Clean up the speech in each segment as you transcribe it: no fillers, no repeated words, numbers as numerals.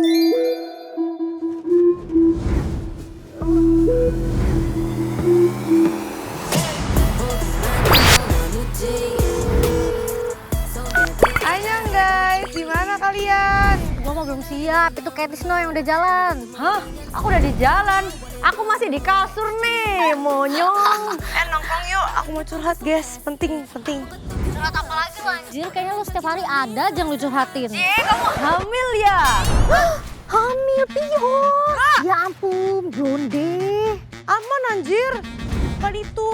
Anyang guys, gimana kalian? Gua mau belum siap, itu kayak Tisno yang udah jalan. Hah? Aku udah di jalan. Aku masih di kasur nih, monyong. Nongkrong yuk, aku mau curhat guys, penting. Curhat apa lagi lu anjir? Kayaknya lu setiap hari ada aja yang lu curhatin. Kamu hamil ya? Hamil Pior. Ya ampun, blonde. Aman anjir, bukan itu.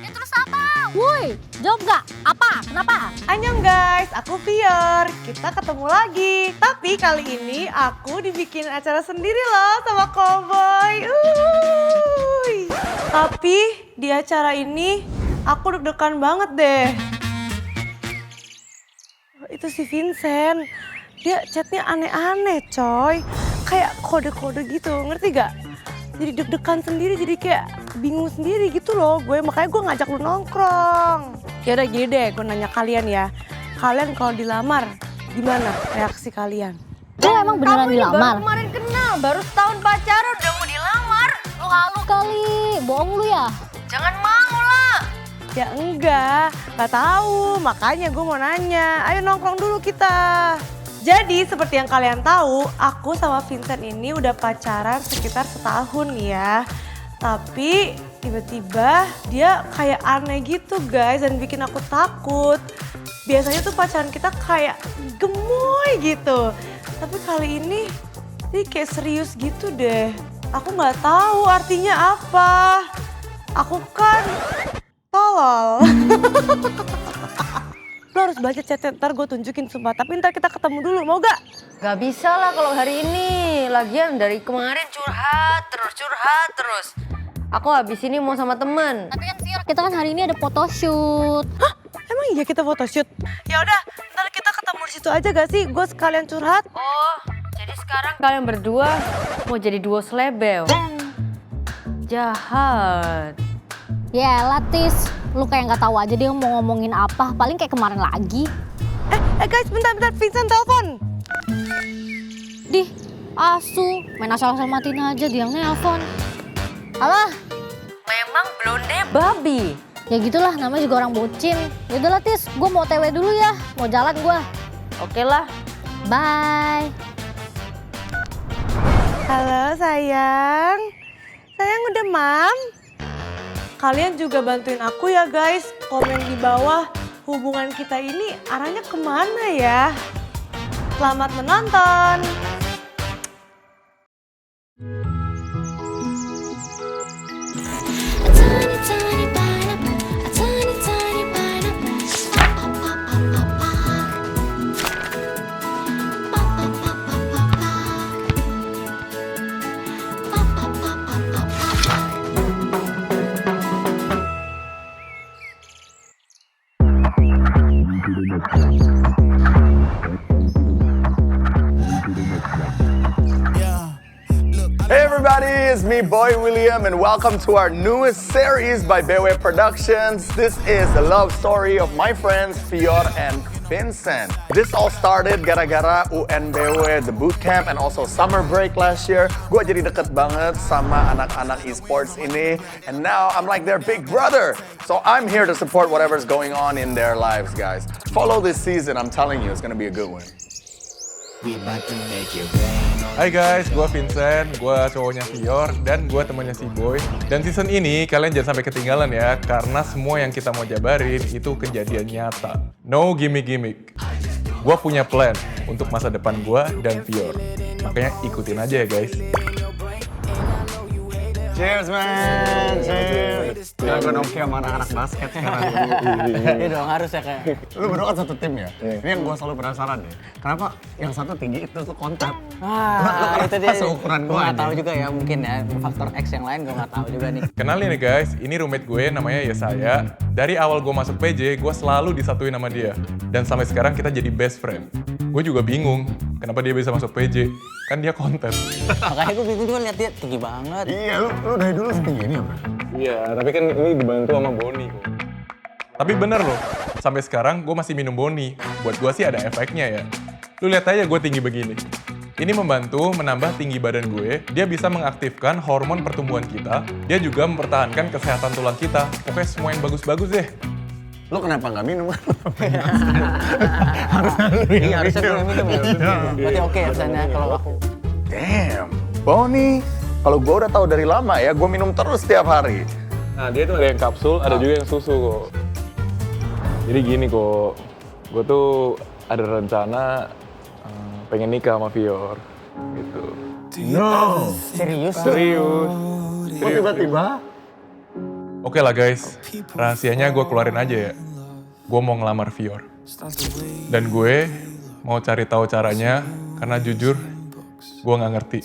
Ya terus apa? Woi, jawab gak? Apa? Kenapa? Anyang guys, aku Fior. Kita ketemu lagi. Tapi kali ini aku dibikin acara sendiri loh sama Cowboy. Tapi di acara ini aku deg-degan banget deh. Itu si Vincent, dia chatnya aneh-aneh coy. Kayak kode-kode gitu, ngerti gak? Jadi deg-degan sendiri, jadi kayak bingung sendiri gitu loh gue. Makanya gue ngajak lu nongkrong. Ya udah gini deh, gue nanya kalian ya. Kalian kalau dilamar, gimana reaksi kalian? Lu emang beneran dilamar? Baru kemarin kenal, baru setahun pacaran udah mau dilamar. Lu halu kali, bohong lu ya? Jangan mau lah. Ya enggak, gak tahu. Makanya gue mau nanya, ayo nongkrong dulu kita. Jadi seperti yang kalian tahu, aku sama Vincent ini udah pacaran sekitar setahun ya. Tapi tiba-tiba dia kayak aneh gitu guys dan bikin aku takut. Biasanya tuh pacaran kita kayak gemoy gitu. Tapi kali ini dia kayak serius gitu deh. Aku nggak tahu artinya apa. Aku kan tolol. Lo harus baca chatnya, ntar gue tunjukin sumpah. Tapi ntar kita ketemu dulu, mau gak? Gak bisa lah kalau hari ini. Lagian dari kemarin curhat terus. Aku habis ini mau sama temen. Tapi kan Fior, kita kan hari ini ada photoshoot. Hah? Emang iya kita photoshoot? Ya udah, ntar kita ketemu di situ aja gak sih? Gue sekalian curhat. Oh, jadi sekarang kalian berdua mau jadi duo selebel. Jahat. Ya Latis, lu kayak gak tahu aja dia mau ngomongin apa. Paling kayak kemarin lagi. Guys, bentar, Vincent telepon. Dih, asu, main asal-asal matiin aja dia yang nelpon. Halo? Memang blonde babi. Ya gitulah, namanya juga orang bucin. Yaudah lah Tis, gue mau TW dulu ya. Mau jalan gue. Oke lah. Bye. Halo sayang. Sayang udah mam. Kalian juga bantuin aku ya guys. Komen di bawah hubungan kita ini arahnya kemana ya. Selamat menonton. Hey everybody, it's me, Boy William, and welcome to our newest series by BW Productions. This is the love story of my friends Fior and Vincent. This all started gara-gara UNBW, the boot camp, and also summer break last year. Gue jadi deket banget sama anak-anak esports ini, and now I'm like their big brother. So I'm here to support whatever's going on in their lives, guys. Follow this season, I'm telling you, it's gonna be a good one. Hai guys, gue Vincent, gue cowoknya Fior, dan gue temannya si Boy. Dan season ini kalian jangan sampai ketinggalan ya, karena semua yang kita mau jabarin itu kejadian nyata. No gimmick-gimmick. Gue punya plan untuk masa depan gue dan Fior. Makanya ikutin aja ya guys. Cheers man, cheers. Ya gue nongki sama anak-anak basket sekarang. Iya dong, harus ya kayak. Lu berdua kan satu tim ya? Ini yang gue selalu penasaran deh. Kenapa yang satu tinggi itu tuh kontak? Itu dia. Seukuran Gue gue gak tahu juga ya, mungkin ya. Faktor X yang lain gue gak tahu juga nih. Kenalin nih guys, ini roommate gue namanya Yesaya. Dari awal gue masuk PJ, gue selalu disatuin sama dia. Dan sampai sekarang kita jadi best friend. Gue juga bingung, kenapa dia bisa masuk PJ. Kan dia konten. Makanya gue bingung juga liat dia tinggi banget. Iya, lu dari dulu setinggi ini apa? Iya, tapi kan ini dibantu sama Boni. Tapi bener loh, sampai sekarang gue masih minum Boni. Buat gue sih ada efeknya ya. Lu lihat aja gue tinggi begini. Ini membantu menambah tinggi badan gue, dia bisa mengaktifkan hormon pertumbuhan kita, dia juga mempertahankan kesehatan tulang kita. Pokoknya semua yang bagus-bagus deh. Lo kenapa nggak minum? Iya, harusnya gue yang minum ya. Berarti oke ya misalnya kalau aku. Damn, Boni. Kalau gue udah tahu dari lama ya, gue minum terus setiap hari. Nah, dia tuh ada yang kapsul, ada juga yang susu kok. Jadi gini kok, gue tuh ada rencana pengen nikah sama Fior, gitu. No. Serius? Serius. Kok tiba-tiba? Oke lah guys, rahasianya gue keluarin aja ya. Gue mau ngelamar Fior. Dan gue mau cari tahu caranya, karena jujur, gue nggak ngerti.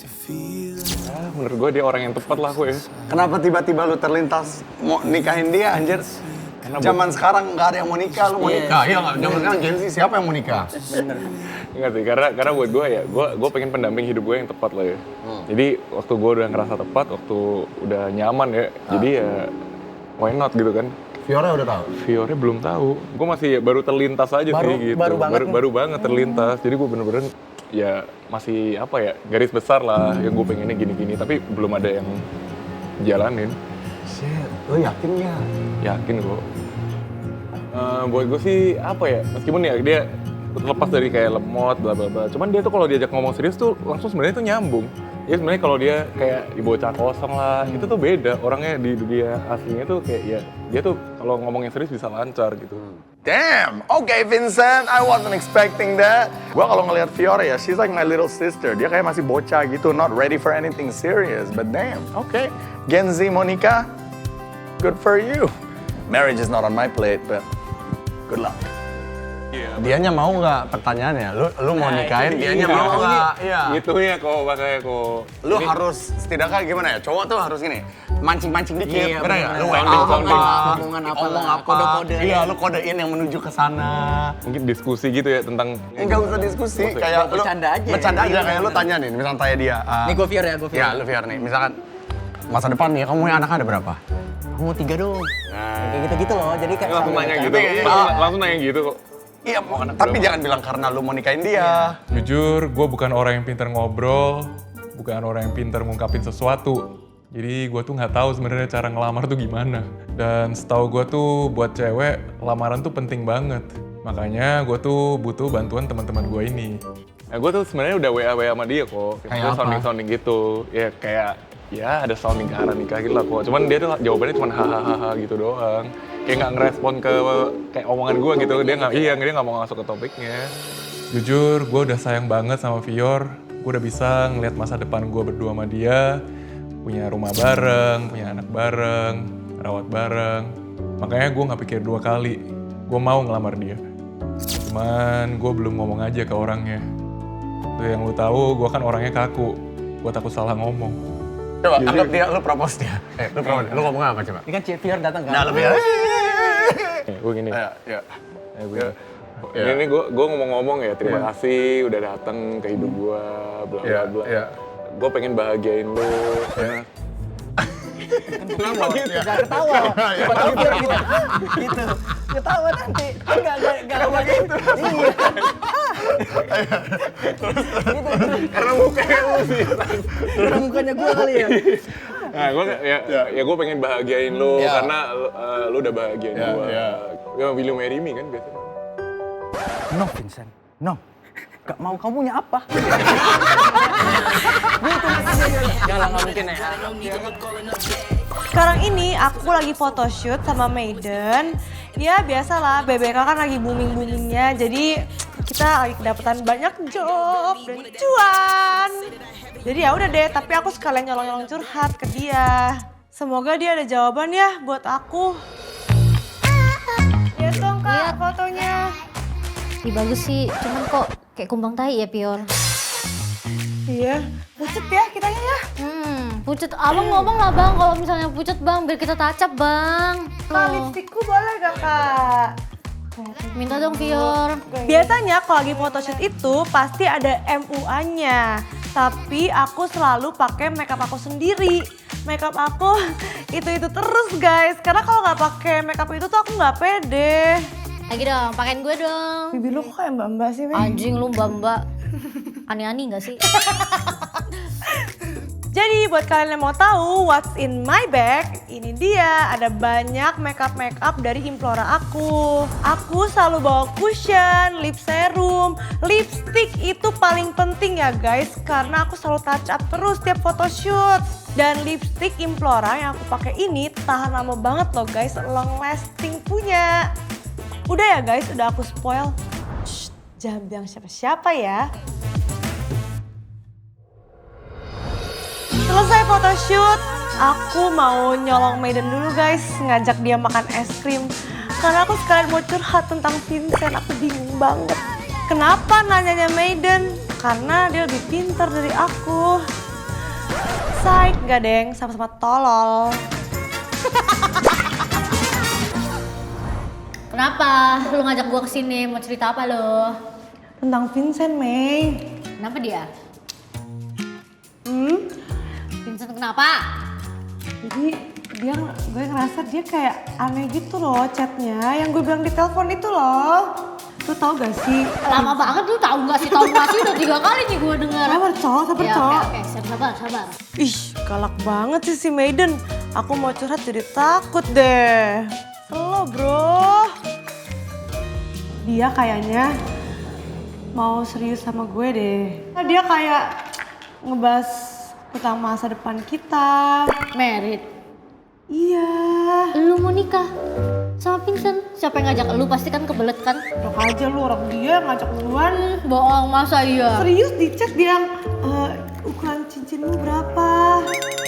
Menurut gue dia orang yang tepat lah gue. Kenapa tiba-tiba lu terlintas mau nikahin dia anjir? Zaman sekarang nggak ada yang mau nikah, lu mau nikah. Iya nggak, zaman sekarang Gen Z siapa yang mau nikah? Enggak sih, karena buat gue ya, gue pengen pendamping hidup gue yang tepat lah ya. Jadi waktu gue udah ngerasa tepat, waktu udah nyaman ya, jadi ya why not gitu kan. Fiora udah tahu? Fiornya belum tahu, gue masih baru terlintas aja sih gitu. Baru banget terlintas, jadi gue bener-bener ya masih apa ya, garis besar lah yang gue pengennya gini-gini, tapi belum ada yang jalanin. Shit, lo yakin ya? Yakin kok. Buat gue sih apa ya, meskipun ya dia terlepas dari kayak lemot bla bla bla, cuman dia tuh kalau diajak ngomong serius tuh langsung sebenarnya tuh nyambung. Ya sebenarnya kalau dia kayak di bocah kosong lah, itu tuh beda. Orangnya di dunia aslinya tuh kayak ya dia tuh kalau ngomongnya serius bisa lancar gitu. Damn, okay Vincent, I wasn't expecting that. Gua kalau ngelihat Fiora ya, she's like my little sister. Dia kayak masih bocah gitu, not ready for anything serious. But damn, okay. Gen Z Monica, good for you. Marriage is not on my plate, but good luck. Dianya mau nggak pertanyaannya? Lu mau nikahin, dianya mau nggak? Iya. Gitu ya kok, makanya kok. Lu harus setidaknya gimana ya? Cowok tuh harus gini, mancing-mancing dikit, Iya, bener nggak? Lu Sounding. Omongan apa ngomong lah, apa? kode-kode. Iya, lu kodein yang menuju ke sana. Mungkin diskusi gitu ya tentang. Enggak usah diskusi, kayak lu bercanda aja. Bercanda aja, Iya, kayak lu bener. tanya nih, misalnya tanya dia. Nih gue Fior ya, gue Fior. Ya, lu Fior nih, misalkan masa depan nih, kamu punya anak ada berapa? Aku mau 3 dong. Kayak gitu-gitu loh, jadi kayak Langsung nanya gitu, langsung nanya gitu kok. Iya, tapi jangan bilang karena lu mau nikahin dia. Jujur, gue bukan orang yang pintar ngobrol, bukan orang yang pintar ngungkapin sesuatu. Jadi gue tuh nggak tahu sebenarnya cara ngelamar tuh gimana. Dan setahu gue tuh buat cewek, lamaran tuh penting banget. Makanya gue tuh butuh bantuan teman-teman gue ini. Nah, gue tuh sebenarnya udah WA sama dia kok. Kayak apa? Sounding gitu. Ya kayak ya ada sounding ke arah nikah gitu lah kok. Cuman dia tuh jawabannya cuma hahaha gitu doang. Kayak nggak ngerespon ke kayak omongan gue gitu. Dia nggak mau masuk ke topiknya. Jujur, gue udah sayang banget sama Fior. Gue udah bisa ngeliat masa depan gue berdua sama dia. Punya rumah bareng, punya anak bareng, rawat bareng. Makanya gue nggak pikir 2 kali. Gue mau ngelamar dia. Cuman gue belum ngomong aja ke orangnya. Tuh yang lu tahu, gue kan orangnya kaku. Gue takut salah ngomong. Coba anggap dia, lu propose dia. Lu propose dia. Lu ngomong apa coba? Ini kan Fior datang kan. Nah, lebih Gue gini. ya. Ini gue ngomong-ngomong ya, terima kasih udah datang ke hidup gue, bla bla bla. Gue pengen bahagiain lu. Kenapa gitu? Jangan ketawa. Siapa tahu Fior gitu. Gitu. Ketawa nanti. Enggak gitu. Iya. Karena mukanya lu sih. Karena mukanya gue kali ya. Nah, gue pengen bahagiain lu karena lu udah bahagiain gue. Ya, will you marry me kan biasanya. No Vincent, no. Gak mau kamu punya apa? Jangan nggak mungkin ya. Sekarang ini aku lagi photoshoot sama Maiden. Ya biasalah, BBK kan lagi booming-boomingnya. Jadi kita lagi kedapetan banyak job dan cuan. Jadi ya udah deh, tapi aku sekalian nyolong-nyolong curhat ke dia. Semoga dia ada jawaban ya buat aku. Ya dong kak, fotonya. Ih bagus sih, cuman kok kayak kumbang tai ya Pior. Iya, pucet ya kitanya ya. Pucet. Abang ngomong lah bang, kalau misalnya pucet bang, biar kita tacap bang. Kak, lipstikku boleh gak kak? Minta dong Pior. Biasanya kalau lagi photoshoot itu pasti ada MUA-nya. Tapi aku selalu pakai makeup aku sendiri. Makeup aku itu terus guys. Karena kalau nggak pakai makeup itu tuh aku nggak pede. Lagi dong, pakein gue dong. Bibir lu kok kayak mbak-mbak sih, Mei? Anjing lu mbak-mbak. Aneh-aneh gak sih? Jadi buat kalian yang mau tahu what's in my bag, ini dia ada banyak makeup dari Implora aku. Aku selalu bawa cushion, lip serum, lipstick itu paling penting ya guys karena aku selalu touch up terus tiap photoshoot. Dan lipstick Implora yang aku pakai ini tahan lama banget loh guys, long lasting punya. Udah ya guys, udah aku spoil. Shh, jangan bilang siapa-siapa ya. Selesai photoshoot, aku mau nyolong Maiden dulu guys, ngajak dia makan es krim. Karena aku sekalian mau curhat tentang Vincent, aku bingung banget. Kenapa nanyanya Maiden? Karena dia lebih pintar dari aku. Psych, gak deng, sama-sama tolol. Kenapa? Lu ngajak gua kesini, mau cerita apa lo? Tentang Vincent, Mei. Kenapa dia? Vincent kenapa? Jadi gue ngerasa dia kayak aneh gitu loh chatnya, yang gue bilang di telepon itu loh. Lu tau gak sih? Lama banget lu tahu nggak sih? Tahu nggak sih? Udah 3 kali nih gue denger. Sabar cowok, Ya, cowok. oke, sabar. Ih, galak banget sih si Maiden. Aku mau curhat jadi takut deh. Slow bro. Dia kayaknya mau serius sama gue deh. Dia kayak ngebahas tentang masa depan kita. Merit. Iya. Lu mau nikah sama Vincent? Siapa yang ngajak lu? Pasti kan kebelet kan? Enak aja lu, orang dia ngajak duluan. Bohong, masa iya? Serius di chat bilang, ukuran cincinmu berapa?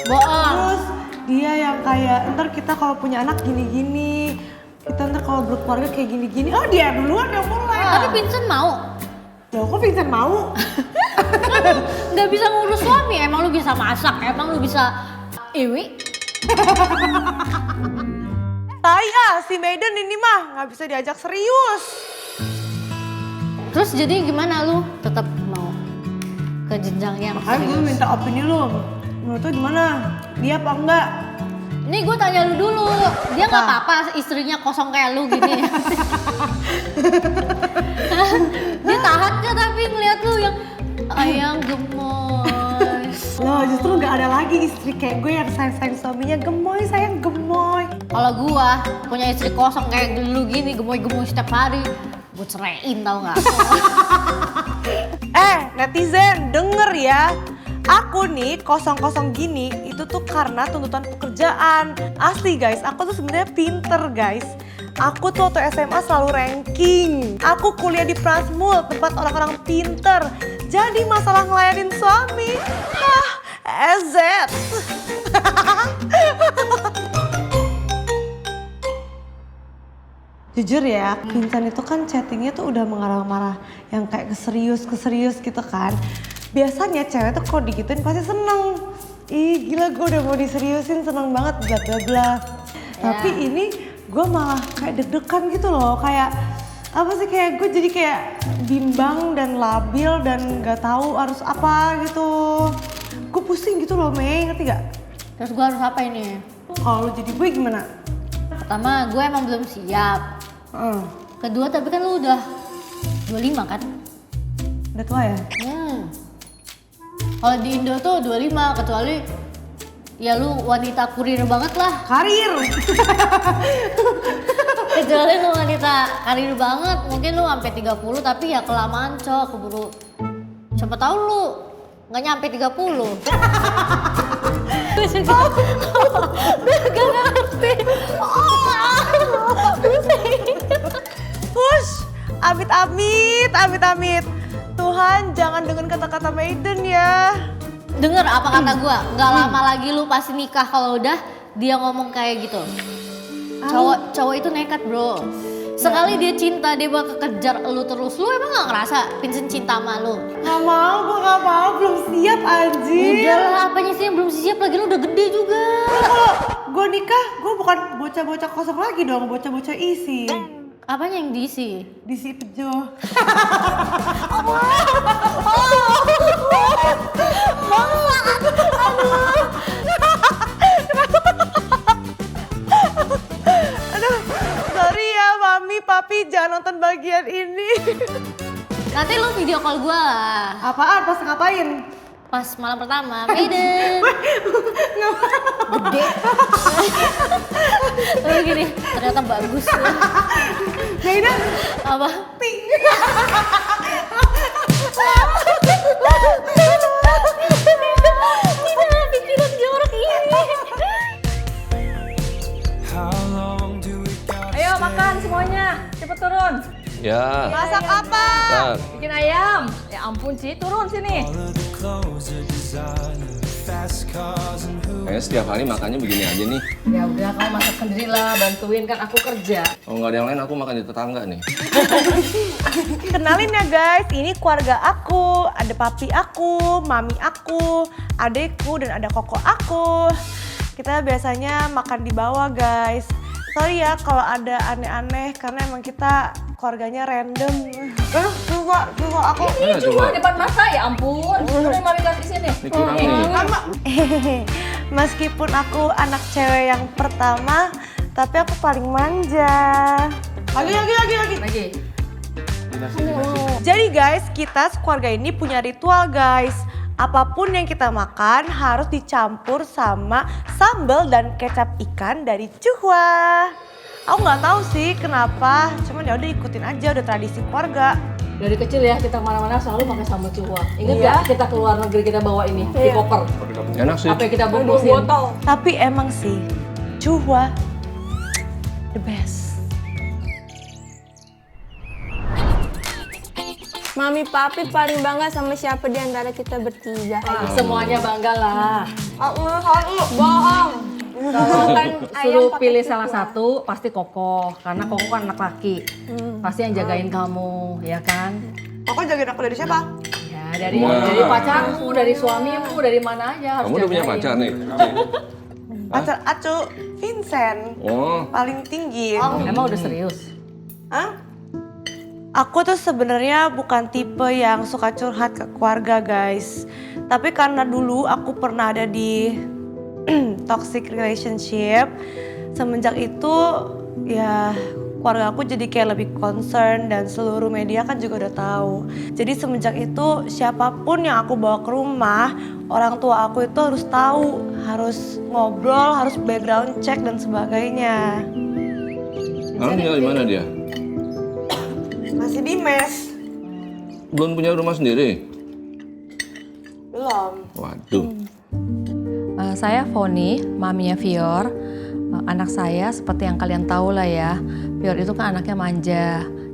Bohong. Terus dia yang kayak, ntar kita kalau punya anak gini-gini. Kita ntar kalau berkeluarga kayak gini-gini. Oh dia duluan yang mulai. Tapi Vincent mau? Loh kok Vincent mau? Nggak bisa ngurus suami, emang lu bisa masak, emang lu bisa iwi? Tai si Maiden ini mah nggak bisa diajak serius. Terus jadi gimana lu? Tetap mau ke jenjang yang Makanya gue serius? minta opini lu. Menurut lu gimana? Dia apa enggak? Nih gue tanya lu dulu, dia nggak apa-apa istrinya kosong kayak lu gini? Dia tahan gak tapi ngeliat lu yang ayang gemoy? Loh justru nggak ada lagi istri kayak gue yang sayang-sayang suaminya gemoy, sayang gemoy. Kalau gua punya istri kosong kayak dulu gini, gemoy-gemoy setiap hari, gue ceraiin tau nggak? Netizen denger ya. Aku nih kosong-kosong gini itu tuh karena tuntutan pekerjaan. Asli guys, aku tuh sebenarnya pinter guys. Aku tuh waktu SMA selalu ranking. Aku kuliah di Prasmul, tempat orang-orang pinter. Jadi masalah ngelayanin suami, EZ. Jujur ya, Vincent itu kan chattingnya tuh udah mengarah-marah. Yang kayak keserius gitu kan. Biasanya cewek tuh kalau digituin pasti seneng. Ih gila gue udah mau diseriusin, seneng banget bla bla bla. Tapi ini gue malah kayak deg-degan gitu loh. Kayak apa sih, kayak gue jadi kayak bimbang dan labil dan gak tahu harus apa gitu. Gue pusing gitu loh Mei, ngerti gak? Terus gua harus apa ini? Kalau lu jadi gue gimana? Pertama, gue emang belum siap. Kedua, tapi kan lu udah 25 kan? Udah tua ya? Kalau di Indo tuh 25, kecuali ya lu wanita kurir banget lah. Karir! Kecuali lu wanita karir banget, mungkin lu sampai 30 tapi ya kelamaan cok, keburu. Siapa tahu lu nggak nyampe 30. Gue juga gak ngerti. Push! Amit-amit. Tuhan jangan dengan kata-kata Maiden ya. Dengar apa kata gue? Nggak lama lagi lu pasti nikah kalau udah dia ngomong kayak gitu. Cowok itu nekat bro. Sekali dia cinta, dia bakal kejar lu terus. Lu emang gak ngerasa Vincent cinta sama lu? Gak mau, gue gak mau, belum siap anjir. Udah lah, apanya sih yang belum siap lagi, lu udah gede juga. Kalau gue nikah, gue bukan bocah-bocah kosong lagi dong, bocah-bocah isi. Apanya yang diisi? Diisi pejo. Aduh, sorry ya mami, papi jangan nonton bagian ini. Nanti lu video call gue lah. Apaan? Pas ngapain? Pas malam pertama, Maiden. Gede. Lalu gini, ternyata bagus. Maiden? Apa? Tidak pikiran jorok ini. Ayo makan semuanya, cepet turun. Ya. Masak apa? Bentar. Bikin ayam. Ya ampun Ci, turun sini. Kayaknya setiap hari makannya begini aja nih. Ya udah kamu masak sendiri lah, bantuin kan aku kerja. Kalau nggak ada yang lain aku makan di tetangga nih. Kenalin ya guys, ini keluarga aku. Ada papi aku, mami aku, adekku, dan ada koko aku. Kita biasanya makan di bawah guys. Sorry ya kalau ada aneh-aneh karena emang kita keluarganya random. Coba aku. Ini cuma depan mata ya ampun. Udah mami kasih sini. Ini kurang nih. Meskipun aku anak cewek yang pertama, tapi aku paling manja. Lagi. Jadi guys, kita sekeluarga ini punya ritual guys. Apapun yang kita makan harus dicampur sama sambal dan kecap ikan dari Cuhwa. Aku nggak tahu sih kenapa, cuman ya udah ikutin aja, udah tradisi keluarga. Dari kecil ya kita kemana-mana selalu pakai sambal Cuhwa. Ingat ya kita keluar negeri kita bawa ini di koper. Enak sih. Apa yang kita bungkusin. Tapi emang sih Cuhwa the best. Mami papi paling bangga sama siapa di antara kita bertiga? Semuanya bangga lah. Bohong. Kan Suruh pakai pilih cuku. salah satu pasti Koko karena Koko kan anak laki. Pasti yang jagain kamu, ya kan? Aku jagain aku dari siapa? Ya dari pacarmu, dari suamimu, dari mana aja harus Kamu udah punya jagain. pacar nih? Pacar Acu, Vincent. Oh. Paling tinggi. Emang udah serius? Hah? Aku tuh sebenarnya bukan tipe yang suka curhat ke keluarga guys. Tapi karena dulu aku pernah ada di toxic relationship. Semenjak itu ya keluarga aku jadi kayak lebih concern dan seluruh media kan juga udah tahu. Jadi semenjak itu siapapun yang aku bawa ke rumah, orang tua aku itu harus tahu, harus ngobrol, harus background check dan sebagainya. Kamu tinggal di mana dia? Masih di mes? Belum punya rumah sendiri? Belum. Waduh. Saya Foni, maminya Fior. Anak saya seperti yang kalian tahu lah ya, Fior itu kan anaknya manja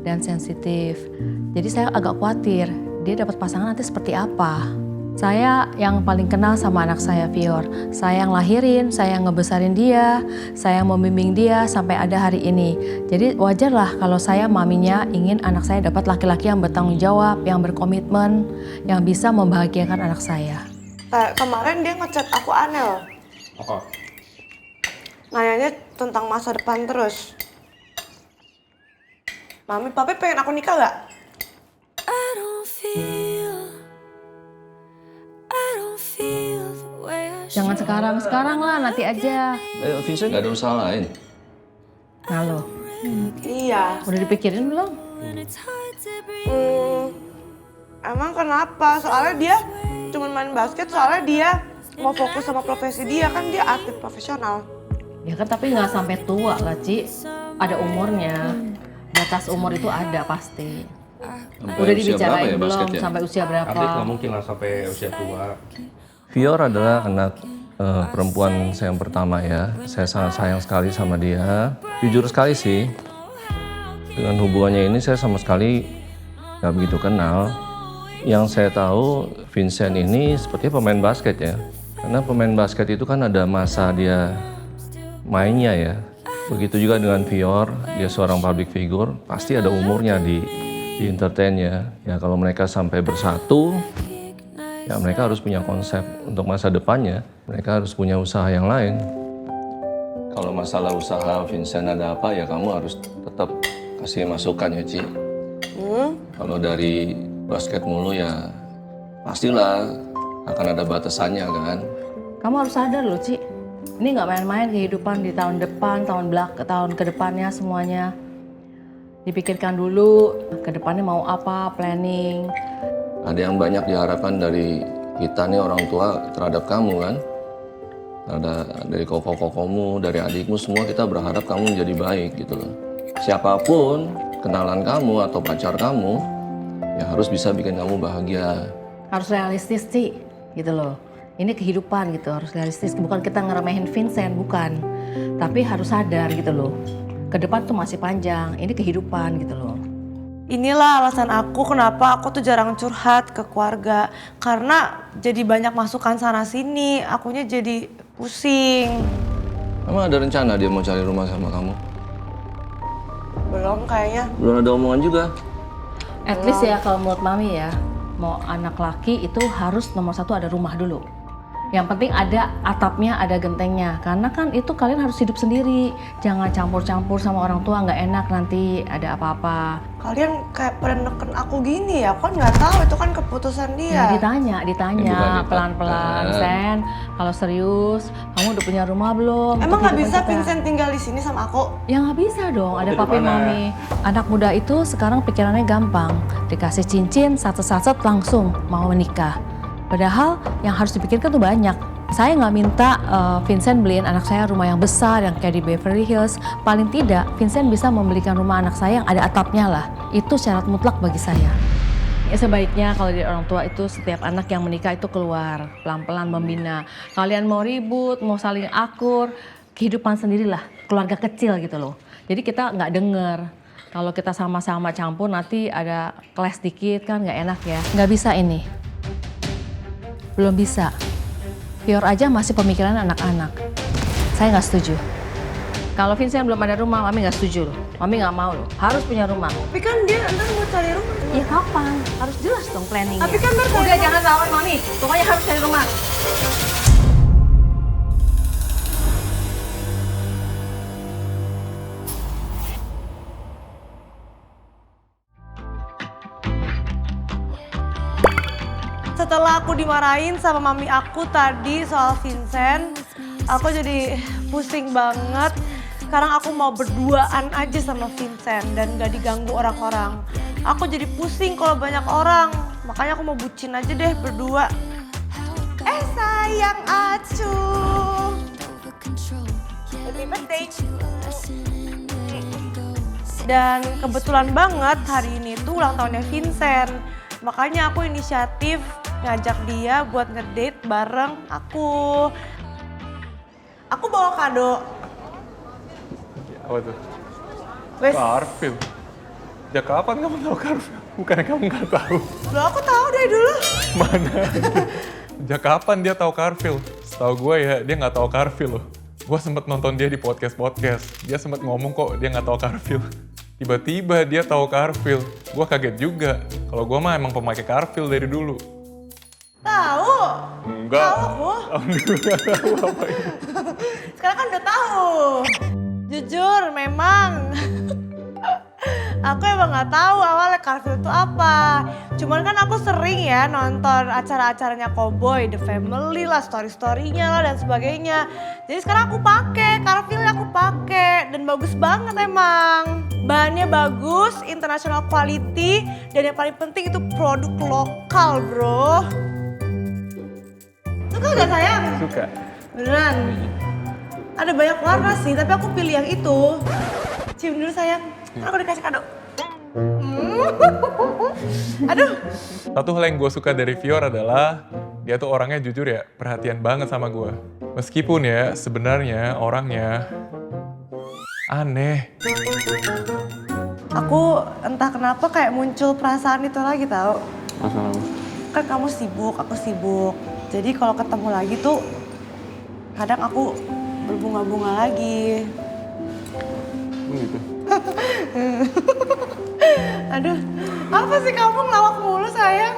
dan sensitif. Jadi saya agak khawatir dia dapat pasangan nanti seperti apa. Saya yang paling kenal sama anak saya Fior. Saya yang lahirin, saya yang ngebesarin dia, saya yang membimbing dia sampai ada hari ini. Jadi wajar lah kalau saya maminya ingin anak saya dapat laki-laki yang bertanggung jawab, yang berkomitmen, yang bisa membahagiakan anak saya. Kemarin dia ngechat aku aneh loh. Apa? Nanyanya tentang masa depan terus. Mami, papi pengen aku nikah gak? Jangan sekarang lah, nanti aja. Vincent nggak ada usaha lain? Nah lo, Iya. udah dipikirin belum? Emang kenapa? Soalnya dia cuma main basket, soalnya dia mau fokus sama profesi dia, kan dia atlet profesional. Ya kan tapi nggak sampai tua lah Ci, ada umurnya. Batas umur itu ada pasti. Sampai Udah usia dibicarain berapa ya belum basket ya? sampai usia berapa? Atlet nggak mungkin lah sampai usia tua. Fior adalah anak perempuan saya yang pertama ya. Saya sangat sayang sekali sama dia. Jujur sekali sih, dengan hubungannya ini saya sama sekali nggak begitu kenal. Yang saya tahu Vincent ini sepertinya pemain basket ya. Karena pemain basket itu kan ada masa dia mainnya ya. Begitu juga dengan Fior, dia seorang public figure, pasti ada umurnya di entertain ya. Ya kalau mereka sampai bersatu, ya mereka harus punya konsep untuk masa depannya. Mereka harus punya usaha yang lain. Kalau masalah usaha Vincent ada apa ya kamu harus tetap kasih masukan ya Ci. Kalau dari basket mulu ya pastilah akan ada batasannya kan. Kamu harus sadar loh Ci, ini nggak main-main kehidupan di tahun depan, tahun ke depannya semuanya. Dipikirkan dulu ke depannya mau apa, planning. Ada yang banyak diharapkan dari kita nih orang tua terhadap kamu kan. Dari koko-kokomu, dari adikmu, semua kita berharap kamu menjadi baik gitu loh. Siapapun kenalan kamu atau pacar kamu, ya harus bisa bikin kamu bahagia. Harus realistis sih, gitu loh. Ini kehidupan gitu, harus realistis. Bukan kita ngeremehin Vincent, bukan. Tapi harus sadar gitu loh. Ke depan tuh masih panjang, ini kehidupan gitu loh. Inilah alasan aku kenapa aku tuh jarang curhat ke keluarga. Karena jadi banyak masukan sana sini, akunya jadi pusing. Emang ada rencana dia mau cari rumah sama kamu? Belum kayaknya. Belum ada omongan juga? At least ya kalau menurut Mami ya, mau anak laki itu harus nomor 1 ada rumah dulu. Yang penting ada atapnya, ada gentengnya. Karena kan itu kalian harus hidup sendiri. Jangan campur-campur sama orang tua, nggak enak nanti ada apa-apa. Kalian kayak pada neken aku gini ya, aku kan nggak tahu itu kan keputusan dia. Ya, ditanya pelan-pelan. Sen, kalau serius, kamu udah punya rumah belum? Emang nggak bisa Kehidupan kita. Vincent tinggal di sini sama aku? Ya nggak bisa dong, ada papi mami. Anak muda itu sekarang pikirannya gampang. Dikasih cincin, satu-satu langsung mau menikah. Padahal yang harus dipikirkan tuh banyak. Saya nggak minta Vincent beliin anak saya rumah yang besar yang kayak di Beverly Hills. Paling tidak Vincent bisa membelikan rumah anak saya yang ada atapnya lah. Itu syarat mutlak bagi saya. Ya sebaiknya kalau dari orang tua itu setiap anak yang menikah itu keluar pelan-pelan membina. Kalian mau ribut, mau saling akur, kehidupan sendirilah, keluarga kecil gitu loh. Jadi kita nggak denger. Kalau kita sama-sama campur nanti ada clash dikit kan nggak enak ya. Nggak bisa ini. Belum bisa. Fior aja masih pemikiran anak-anak. Saya nggak setuju. Kalau Vincent belum ada rumah, Mami nggak setuju loh. Mami nggak mau loh. Harus punya rumah. Tapi kan dia ntar mau cari rumah. Ya kapan? Harus jelas dong planningnya. Tapi kan ntar udah jangan lawan Mami. Pokoknya harus cari rumah. Setelah aku dimarahin sama mami aku tadi soal Vincent, aku jadi pusing banget. Sekarang aku mau berduaan aja sama Vincent dan gak diganggu orang-orang. Aku jadi pusing kalau banyak orang, makanya aku mau bucin aja deh berdua. Sayang acu. Happy birthday. Dan kebetulan banget hari ini tuh ulang tahunnya Vincent. Makanya aku inisiatif ngajak dia buat ngedate bareng aku. Aku bawa kado. Apa tuh? Wes. Carville. Ya kapan kamu tahu Carville? Bukannya kamu nggak tahu? Loh aku tahu dari dulu. Mana? Sejak kapan dia tahu Carville? Setahu gue ya dia nggak tahu Carville loh. Gue sempet nonton dia di podcast. Dia sempet ngomong kok dia nggak tahu Carville. Tiba-tiba dia tahu Carville. Gue kaget juga. Kalau gue mah emang pemakai Carville dari dulu. Tahu? Enggak. Tahu aku. Nggak tahu apa itu. Sekarang kan udah tahu. Jujur memang. Aku emang gak tahu awalnya Carville itu apa. Cuman kan aku sering ya nonton acara-acaranya Cowboy, The Family lah, story-storynya lah dan sebagainya. Jadi sekarang aku pakai Carville, aku pakai dan bagus banget emang. Bahannya bagus, international quality dan yang paling penting itu produk lokal bro. Suka gak sayang? Suka. Beneran. Ada banyak warna sih, tapi aku pilih yang itu. Cium dulu sayang. Ntar aku dikasih kado. Aduh. Satu hal yang gue suka dari Fior adalah dia tuh orangnya jujur ya, perhatian banget sama gue. Meskipun ya sebenarnya orangnya aneh. Aku entah kenapa kayak muncul perasaan itu lagi tau. Masalah apa? Kan kamu sibuk, aku sibuk. Jadi kalau ketemu lagi tuh kadang aku berbunga-bunga lagi. Gitu. Aduh, apa sih kamu ngelawak mulu sayang?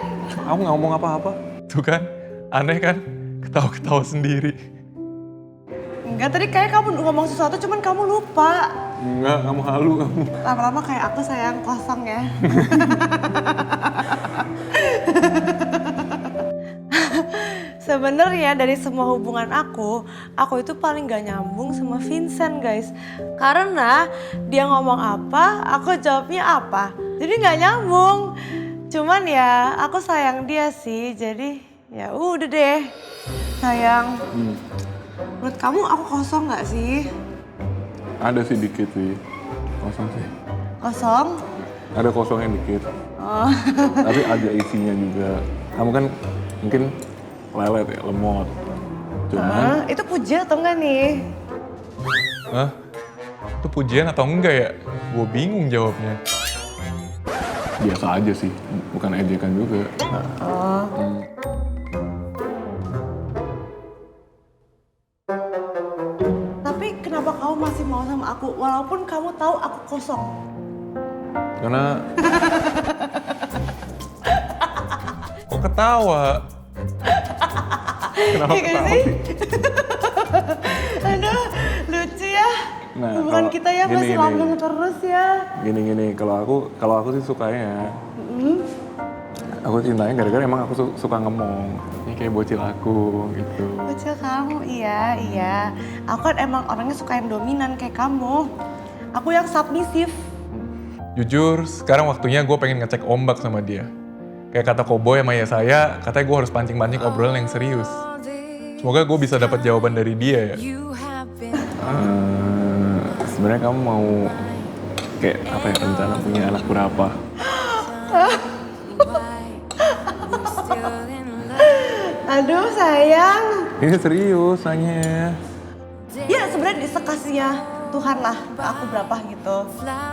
Aku nggak ngomong apa-apa. Tuh kan, aneh kan? Ketawa-ketawa sendiri. Enggak, tadi kayak kamu ngomong sesuatu cuman kamu lupa. Enggak, kamu halu kamu. Lama-lama kayak aku sayang kosong ya. Sebenarnya dari semua hubungan aku itu paling gak nyambung sama Vincent guys. Karena dia ngomong apa, aku jawabnya apa. Jadi gak nyambung. Cuman ya aku sayang dia sih, jadi ya udah deh. Sayang, menurut kamu aku kosong gak sih? Ada sih dikit sih. Kosong sih. Kosong? Ada kosongnya dikit. Oh. Tapi ada isinya juga. Kamu kan mungkin lelet ya, lemot. Cuman... Itu pujian atau enggak nih? Hah? Itu pujian atau enggak ya? Gue bingung jawabnya. Biasa aja sih, bukan ejekan juga. Tapi kenapa kamu masih mau sama aku walaupun kamu tahu aku kosong? Karena... Kok ketawa? Kenapa Iya kan ketawa sih? sih? Aduh, lucu ya. Nah, Hubungan kalau- kita ya masih gini. langgeng terus ya. Gini, kalau aku sih sukanya, aku cintanya gara-gara emang aku suka ngomong. Ini kayak bocil aku gitu. Bocil kamu, iya. Aku kan emang orangnya suka yang dominan kayak kamu. Aku yang submisif. Jujur, sekarang waktunya gue pengen ngecek ombak sama dia. Kayak kata Koboy sama ya saya, katanya gue harus pancing-pancing obrolan yang serius. Semoga gue bisa dapat jawaban dari dia ya. Sebenarnya kamu mau kayak apa ya, rencana punya anak berapa? Aduh sayang. Ini serius nanya. Ya sebenarnya sekasihnya Tuhan lah ke aku berapa gitu.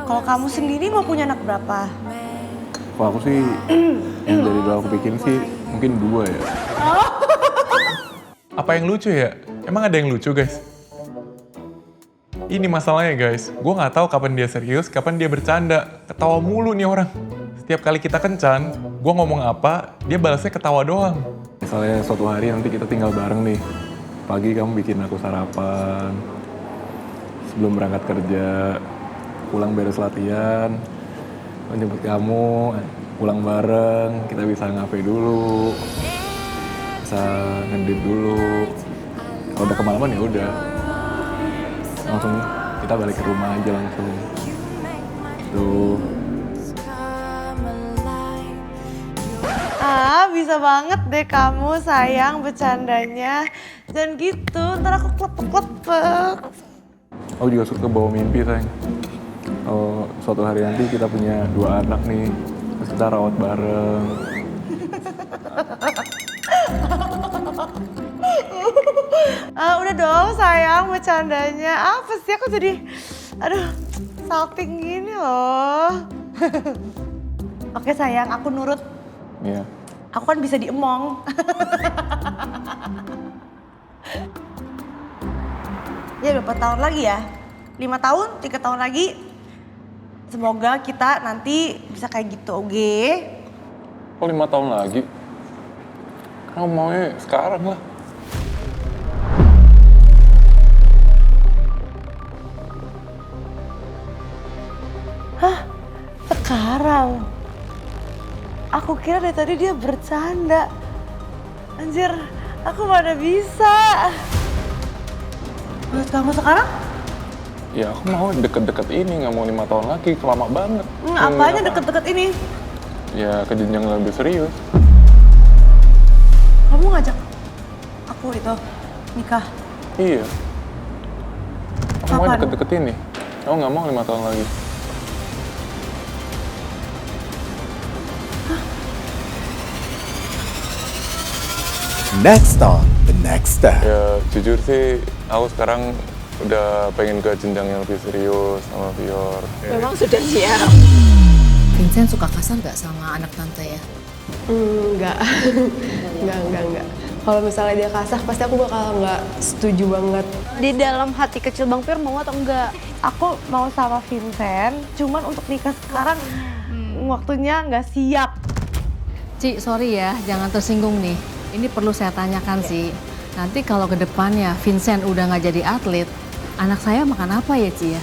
Kalau kamu sendiri mau punya anak berapa? Kalau aku sih, yang dari dulu aku bikin sih mungkin 2 ya. Apa yang lucu ya? Emang ada yang lucu guys? Ini masalahnya guys, gue nggak tahu kapan dia serius, kapan dia bercanda. Ketawa mulu nih orang. Setiap kali kita kencan, gue ngomong apa, dia balasnya ketawa doang. Misalnya suatu hari nanti kita tinggal bareng nih. Pagi kamu bikin aku sarapan, sebelum berangkat kerja, pulang beres latihan, menjemput kamu, pulang bareng, kita bisa ngafe dulu, bisa ngedit dulu. Kalau udah kemalaman ya udah, langsung kita balik ke rumah aja langsung. Tuh. Bisa banget deh kamu sayang bercandanya. Dan gitu, ntar aku klepek-klepek. Aku juga suka bawa mimpi sayang. Kalau suatu hari nanti kita punya 2 anak nih, terus kita rawat bareng. Udah dong sayang bercandanya. Apa sih aku jadi, aduh salting gini loh. Oke sayang, aku nurut. Iya. Aku kan bisa diemong. Ya berapa tahun lagi ya? 5 tahun, 3 tahun lagi. Semoga kita nanti bisa kayak gitu, oke? Kok 5 tahun lagi? Kamu maunya sekarang lah. Hah? Sekarang? Aku kira dari tadi dia bercanda. Anjir, aku mana bisa. Menurut kamu sekarang? Ya aku mau deket-deket ini, nggak mau 5 tahun lagi, lama banget. Apanya deket-deket ini? Ya ke jenjang yang lebih serius. Kamu ngajak aku itu nikah? Iya. Aku mau Kapan? deket-deket ini. Kamu nggak mau 5 tahun lagi. Next on the next step. Ya jujur sih, aku sekarang udah pengen ke jenjang yang lebih serius sama Fior. Memang sudah siap. Vincent suka kasar gak sama anak tante ya? Enggak. Enggak. Kalau misalnya dia kasar, pasti aku bakal nggak setuju banget. Di dalam hati kecil Bang Pir mau atau enggak? Aku mau sama Vincent, cuman untuk nikah sekarang waktunya nggak siap. Ci, sorry ya, jangan tersinggung nih. Ini perlu saya tanyakan sih. Nanti kalau ke depannya Vincent udah nggak jadi atlet, anak saya makan apa ya Ci ya?